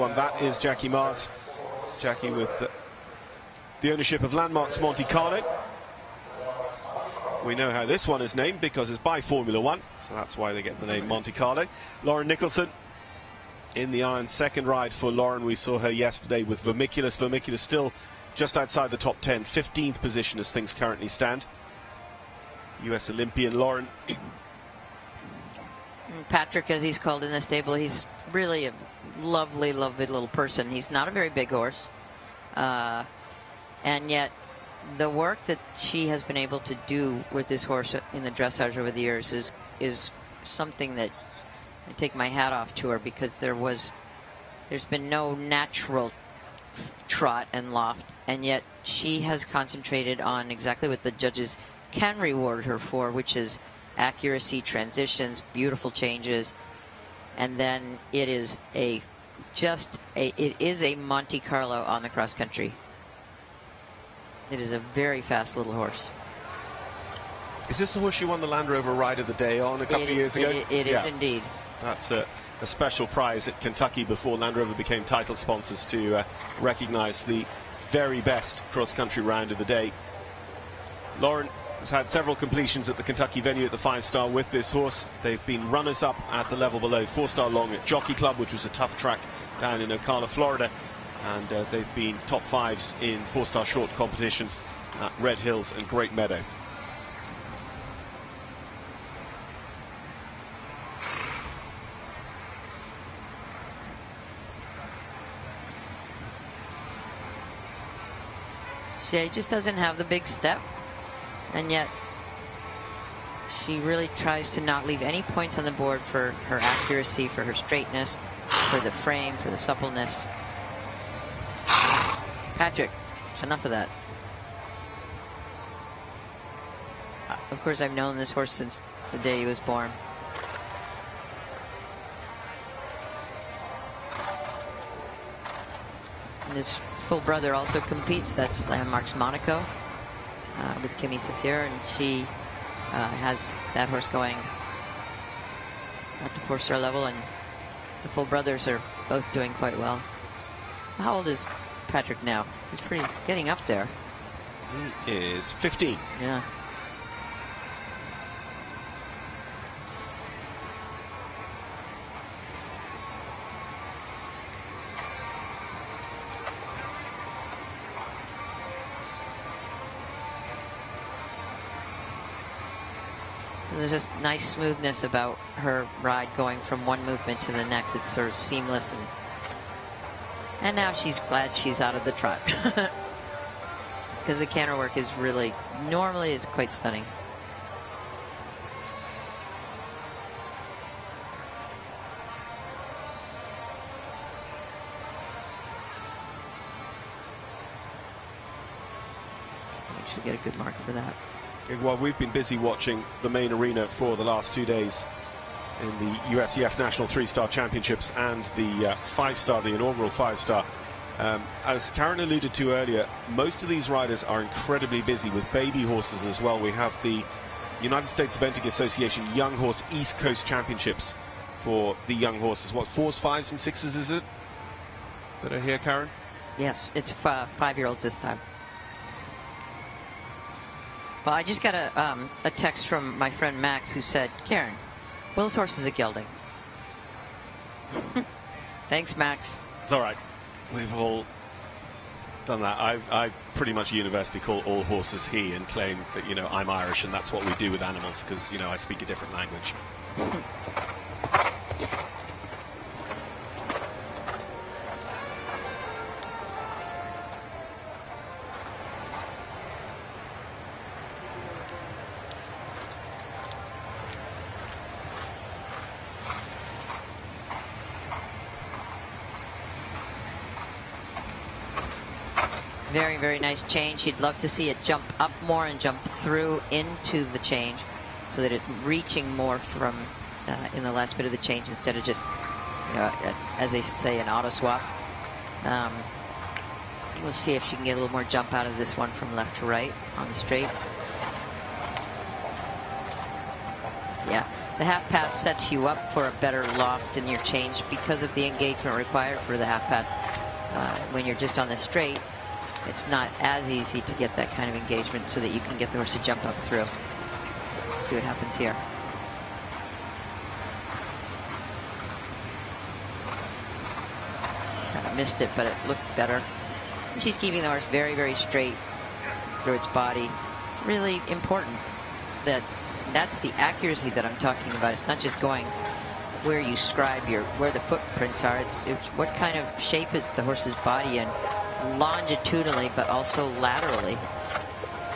One, that is Jackie Mars. Jackie with the ownership of Landmark's Monte Carlo. We know how this one is named because it's by Formula One, so that's why they get the name Monte Carlo. Lauren Nicholson in the iron, second ride for Lauren. We saw her yesterday with Vermiculus. Vermiculus still just outside the top 10, 15th position as things currently stand. US Olympian Lauren. Patrick, as he's called in the stable, he's really a lovely, lovely little person. He's not a very big horse. And yet the work that she has been able to do with this horse in the dressage over the years is something that I take my hat off to her, because there's been no natural trot and loft, and yet she has concentrated on exactly what the judges can reward her for, which is accuracy, transitions, beautiful changes. And then it is a Monte Carlo on the cross country. It is a very fast little horse. Is this the horse you won the Land Rover Ride of the Day on a couple of years ago? It is indeed. That's a special prize at Kentucky before Land Rover became title sponsors, to recognize the very best cross-country round of the day. Lauren has had several completions at the Kentucky venue at the 5-star with this horse. They've been runners-up at the level below 4-star long at Jockey Club, which was a tough track down in Ocala, Florida. And they've been top 5s in 4-star short competitions at Red Hills and Great Meadow. She just doesn't have the big step, and yet she really tries to not leave any points on the board for her accuracy, for her straightness, for the frame, for the suppleness. Patrick, it's enough of that. Of course, I've known this horse since the day he was born. And his full brother also competes. That's Landmark's Monaco with Kimi Cessier, and she has that horse going at the 4-star level, and the full brothers are both doing quite well. How old is Patrick now? He's pretty getting up there. He is 15. Yeah. There's just nice smoothness about her ride, going from one movement to the next. It's sort of seamless, and now she's glad she's out of the trot, because the canter work is really, normally is quite stunning. We should get a good mark for that. Well, we've been busy watching the main arena for the last 2 days in the USEF National 3-Star Championships and the 5-star, the inaugural 5-star. As Karen alluded to earlier, most of these riders are incredibly busy with baby horses as well. We have the United States Eventing Association Young Horse East Coast Championships for the young horses. What, 4s, 5s, and 6s is it that are here, Karen? Yes, it's 5-year-olds this time. Well, I just got a text from my friend Max, who said, Karen, Will's horse is a gelding. Thanks, Max. It's all right. We've all done that. I pretty much universally call all horses he, and claim that, you know, I'm Irish and that's what we do with animals, because, you know, I speak a different language. Very, very nice change. You'd love to see it jump up more and jump through into the change, so that it's reaching more from in the last bit of the change, instead of just, you know, as they say, an auto swap. We'll see if she can get a little more jump out of this one from left to right on the straight. Yeah, The half pass sets you up for a better loft in your change because of the engagement required for the half pass. When you're just on the straight, it's not as easy to get that kind of engagement so that you can get the horse to jump up through. See what happens here. Kind of missed it, but it looked better. And she's keeping the horse very, very straight through its body. It's really important that that's the accuracy that I'm talking about. It's not just going where you scribe where the footprints are. It's what kind of shape is the horse's body in, longitudinally but also laterally.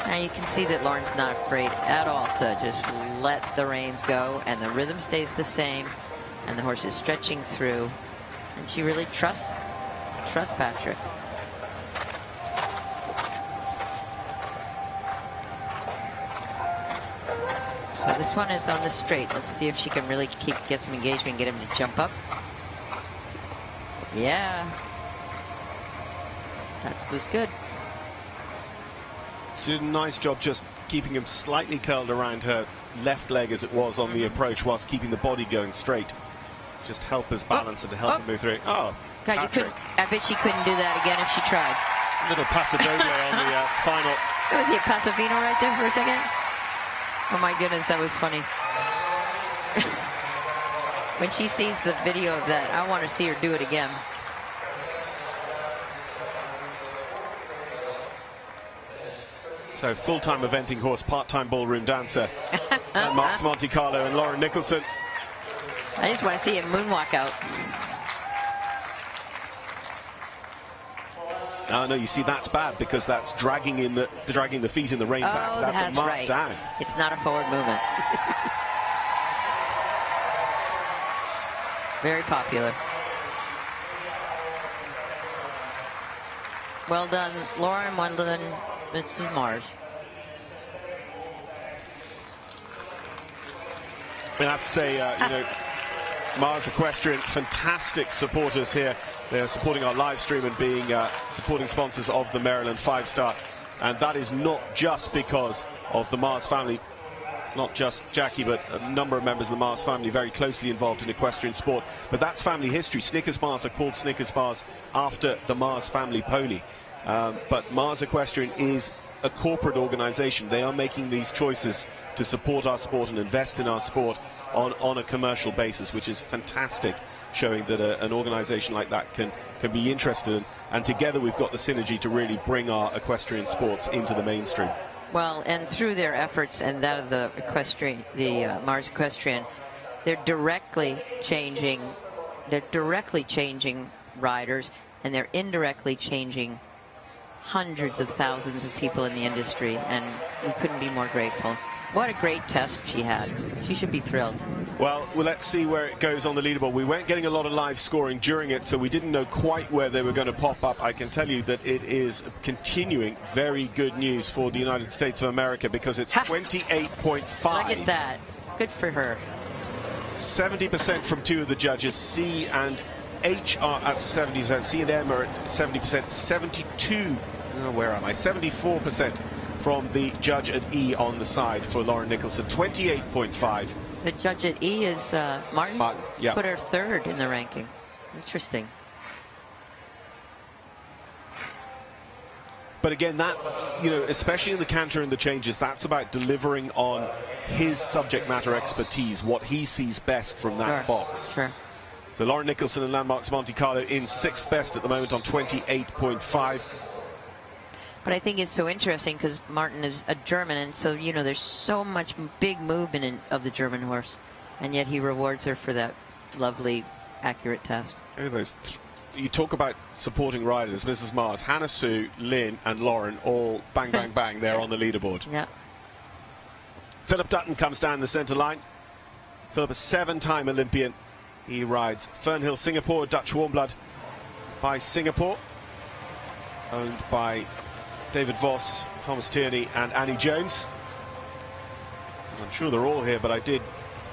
Now you can see that Lauren's not afraid at all to just let the reins go, and the rhythm stays the same, and the horse is stretching through, and she really trusts Patrick. So this one is on the straight. Let's see if she can really get some engagement and get him to jump up. Yeah. That was good. She did a nice job just keeping him slightly curled around her left leg as it was on the approach, whilst keeping the body going straight. Just help us balance and to help him move through. Oh, God, you couldn't. I bet she couldn't do that again if she tried. A little paso doble on the final. Was he a pasovino right there for a second? Oh my goodness, that was funny. When she sees the video of that, I want to see her do it again. So full-time eventing horse, part-time ballroom dancer. And Mark's Monte Carlo and Lauren Nicholson. I just want to see him moonwalk out. Oh no, you see that's bad because that's dragging the feet in the rein back. That's a mark right. down. It's not a forward movement. Very popular. Well done, Lauren. Well done, Mrs. Mars. I have to say, Mars Equestrian, fantastic supporters here. They're supporting our live stream and being supporting sponsors of the Maryland 5-Star. And that is not just because of the Mars family, not just Jackie, but a number of members of the Mars family very closely involved in equestrian sport. But that's family history. Snickers bars are called Snickers bars after the Mars family pony. But Mars Equestrian is a corporate organization. They are making these choices to support our sport and invest in our sport on a commercial basis, which is fantastic, showing that an organization like that can be interested in. And together we've got the synergy to really bring our equestrian sports into the mainstream. Well, and through their efforts and that of the equestrian, Mars Equestrian, they're directly changing riders, and they're indirectly changing hundreds of thousands of people in the industry, and we couldn't be more grateful. What a great test she had. She should be thrilled. Well, let's see where it goes on the leaderboard. We weren't getting a lot of live scoring during it, so we didn't know quite where they were going to pop up. I can tell you that it is continuing very good news for the United States of America, because it's 28.5. Look at that. Good for her. 70% from two of the judges. C and H are at 70%. C and M are at 70%. 72, where am I? 74% from the judge at E on the side for Lauren Nicholson. 28.5. The judge at E is Martin? Yeah. Put her third in the ranking. Interesting. But again, that, especially in the canter and the changes, that's about delivering on his subject matter expertise, what he sees best from that box. Sure. So Lauren Nicholson and Landmark's Monte Carlo in sixth best at the moment on 28.5. But I think it's so interesting because Martin is a German, and so, there's so much big movement of the German horse, and yet he rewards her for that lovely, accurate test. You talk about supporting riders, Mrs. Mars, Hannah Sue, Lynn, and Lauren all bang, bang, bang there on the leaderboard. Yeah. Philip Dutton comes down the centre line. Philip, a 7-time Olympian. He rides Fernhill Singapore, Dutch Warmblood by Singapore, owned by David Voss, Thomas Tierney, and Annie Jones. And I'm sure they're all here, but I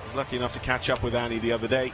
was lucky enough to catch up with Annie the other day.